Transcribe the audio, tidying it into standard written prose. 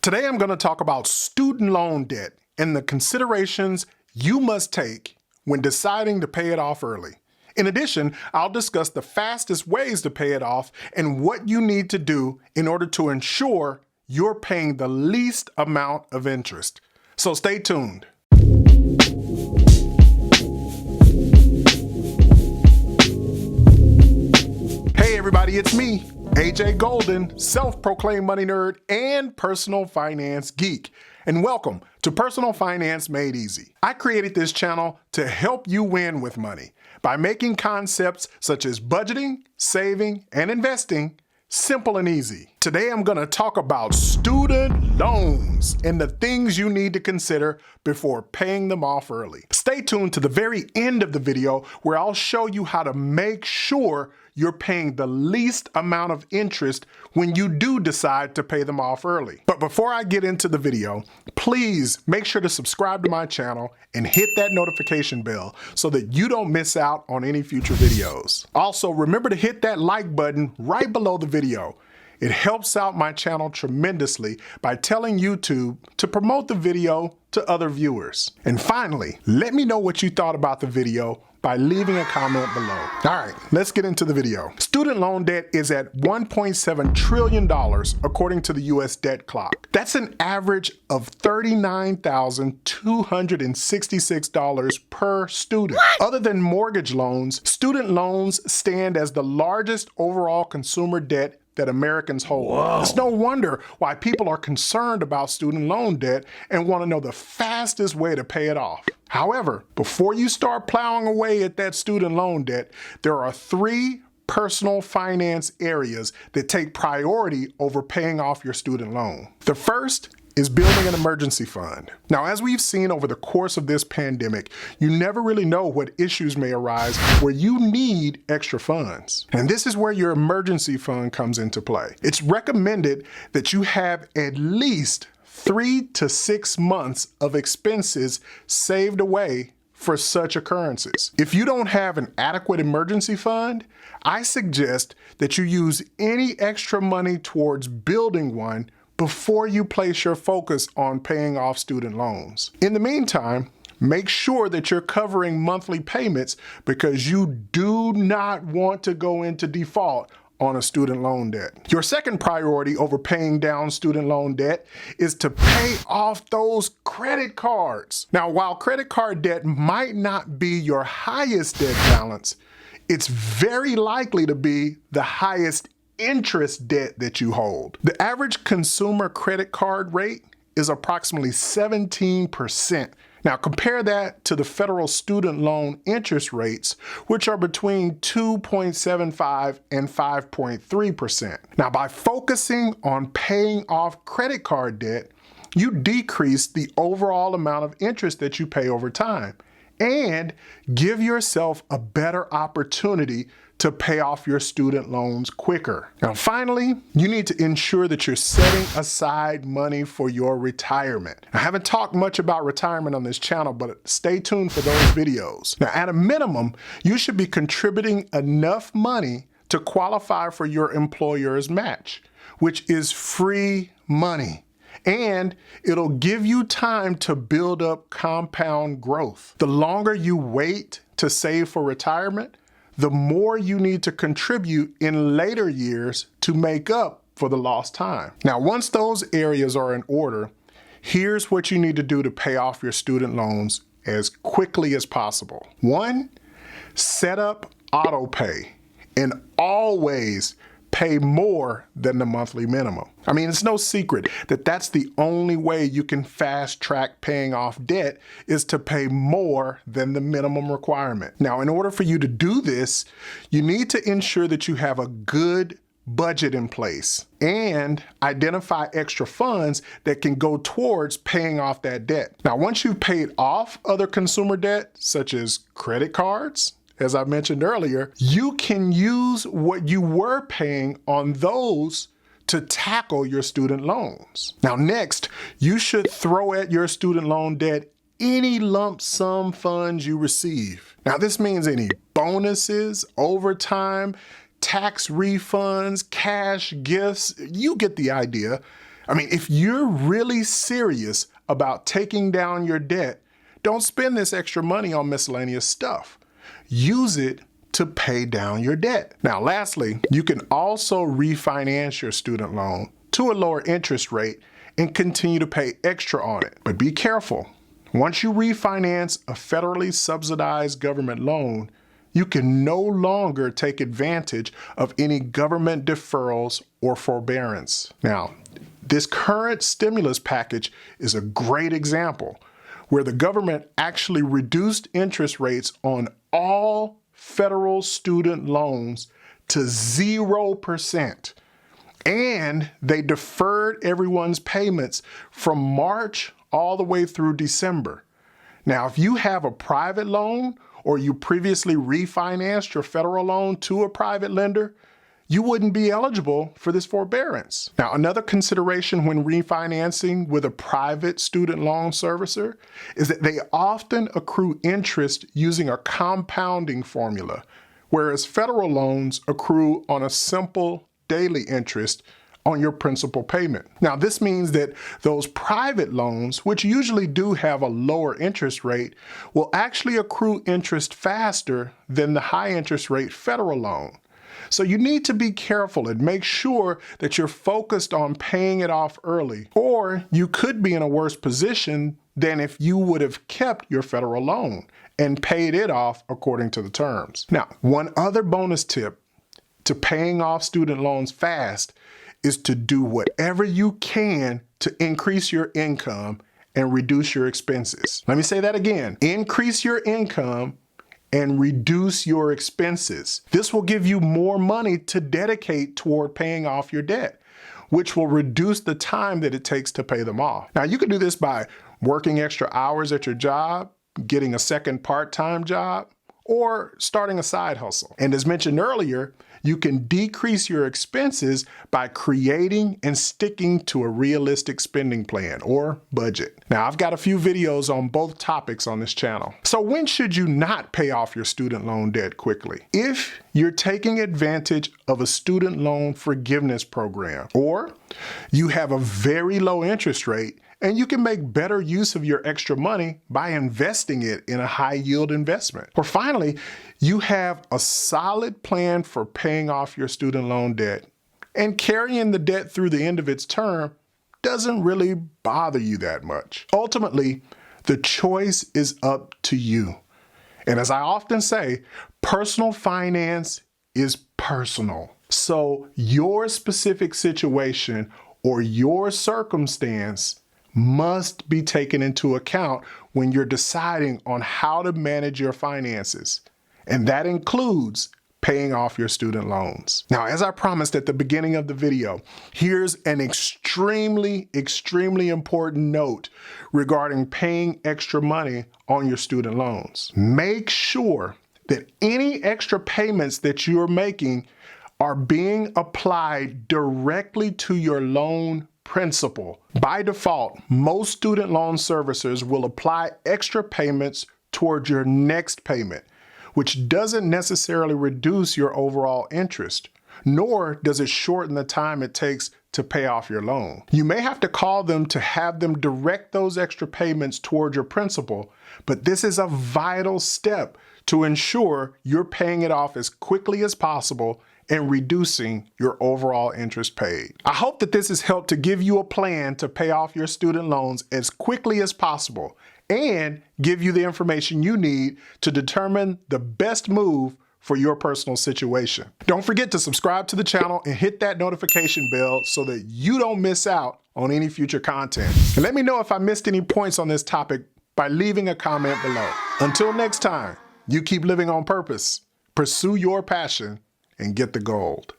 Today I'm going to talk about student loan debt and the considerations you must take when deciding to pay it off early. In addition, I'll discuss the fastest ways to pay it off and what you need to do in order to ensure you're paying the least amount of interest. So stay tuned. Hey everybody, it's me, AJ Golden, self-proclaimed money nerd and personal finance geek. And welcome to Personal Finance Made Easy. I created this channel to help you win with money by making concepts such as budgeting, saving, and investing simple and easy. Today I'm going to talk about student loans and the things you need to consider before paying them off early. Stay tuned to the very end of the video where I'll show you how to make sure you're paying the least amount of interest when you do decide to pay them off early. But before I get into the video, please make sure to subscribe to my channel and hit that notification bell so that you don't miss out on any future videos. Also, remember to hit that like button right below the video. It helps out my channel tremendously by telling YouTube to promote the video to other viewers. And finally, let me know what you thought about the video by leaving a comment below. All right, let's get into the video. Student loan debt is at $1.7 trillion according to the US debt clock. That's an average of $39,266 per student. What? Other than mortgage loans, student loans stand as the largest overall consumer debt that Americans hold. Whoa. It's no wonder why people are concerned about student loan debt and want to know the fastest way to pay it off. However, before you start plowing away at that student loan debt, there are three personal finance areas that take priority over paying off your student loan. The first is building an emergency fund. Now, as we've seen over the course of this pandemic, you never really know what issues may arise where you need extra funds. And this is where your emergency fund comes into play. It's recommended that you have at least 3 to 6 months of expenses saved away for such occurrences. If you don't have an adequate emergency fund, I suggest that you use any extra money towards building one before you place your focus on paying off student loans. In the meantime, make sure that you're covering monthly payments because you do not want to go into default on a student loan debt. Your second priority over paying down student loan debt is to pay off those credit cards. Now, while credit card debt might not be your highest debt balance, it's very likely to be the highest interest debt that you hold. The average consumer credit card rate is approximately 17%. Now compare that to the federal student loan interest rates, which are between 2.75 and 5.3%. Now, by focusing on paying off credit card debt, you decrease the overall amount of interest that you pay over time and give yourself a better opportunity to pay off your student loans quicker. Now, finally, you need to ensure that you're setting aside money for your retirement. I haven't talked much about retirement on this channel, but stay tuned for those videos. Now, at a minimum, you should be contributing enough money to qualify for your employer's match, which is free money. And it'll give you time to build up compound growth. The longer you wait to save for retirement, the more you need to contribute in later years to make up for the lost time. Now, once those areas are in order, here's what you need to do to pay off your student loans as quickly as possible. 1, set up auto pay and always pay more than the monthly minimum. I mean, it's no secret that that's the only way you can fast track paying off debt is to pay more than the minimum requirement. Now, in order for you to do this, you need to ensure that you have a good budget in place and identify extra funds that can go towards paying off that debt. Now, once you've paid off other consumer debt, such as credit cards, as I mentioned earlier, you can use what you were paying on those to tackle your student loans. Now, next, you should throw at your student loan debt any lump sum funds you receive. Now, this means any bonuses, overtime, tax refunds, cash gifts, you get the idea. I mean, if you're really serious about taking down your debt, don't spend this extra money on miscellaneous stuff. Use it to pay down your debt. Now, lastly, you can also refinance your student loan to a lower interest rate and continue to pay extra on it. But be careful. Once you refinance a federally subsidized government loan, you can no longer take advantage of any government deferrals or forbearance. Now, this current stimulus package is a great example where the government actually reduced interest rates on all federal student loans to 0%. And they deferred everyone's payments from March all the way through December. Now, if you have a private loan or you previously refinanced your federal loan to a private lender, you wouldn't be eligible for this forbearance. Now, another consideration when refinancing with a private student loan servicer is that they often accrue interest using a compounding formula, whereas federal loans accrue on a simple daily interest on your principal payment. Now, this means that those private loans, which usually do have a lower interest rate, will actually accrue interest faster than the high interest rate federal loan. So you need to be careful and make sure that you're focused on paying it off early, or you could be in a worse position than if you would have kept your federal loan and paid it off according to the terms. Now, one other bonus tip to paying off student loans fast is to do whatever you can to increase your income and reduce your expenses. Let me say that again. Increase your income and reduce your expenses. This will give you more money to dedicate toward paying off your debt, which will reduce the time that it takes to pay them off. Now, you can do this by working extra hours at your job, getting a second part-time job, or starting a side hustle. And as mentioned earlier, you can decrease your expenses by creating and sticking to a realistic spending plan or budget. Now, I've got a few videos on both topics on this channel. So when should you not pay off your student loan debt quickly? If you're taking advantage of a student loan forgiveness program, or you have a very low interest rate and you can make better use of your extra money by investing it in a high yield investment. Or finally, you have a solid plan for paying off your student loan debt, and carrying the debt through the end of its term doesn't really bother you that much. Ultimately, the choice is up to you. And as I often say, personal finance is personal. So your specific situation or your circumstance must be taken into account when you're deciding on how to manage your finances. And that includes paying off your student loans. Now, as I promised at the beginning of the video, here's an extremely important note regarding paying extra money on your student loans. Make sure that any extra payments that you're making are being applied directly to your loan principal. By default, most student loan servicers will apply extra payments towards your next payment, which doesn't necessarily reduce your overall interest, nor does it shorten the time it takes to pay off your loan. You may have to call them to have them direct those extra payments toward your principal, but this is a vital step to ensure you're paying it off as quickly as possible and reducing your overall interest paid. I hope that this has helped to give you a plan to pay off your student loans as quickly as possible and give you the information you need to determine the best move for your personal situation. Don't forget to subscribe to the channel and hit that notification bell so that you don't miss out on any future content. And let me know if I missed any points on this topic by leaving a comment below. Until next time, you keep living on purpose, pursue your passion, and get the gold.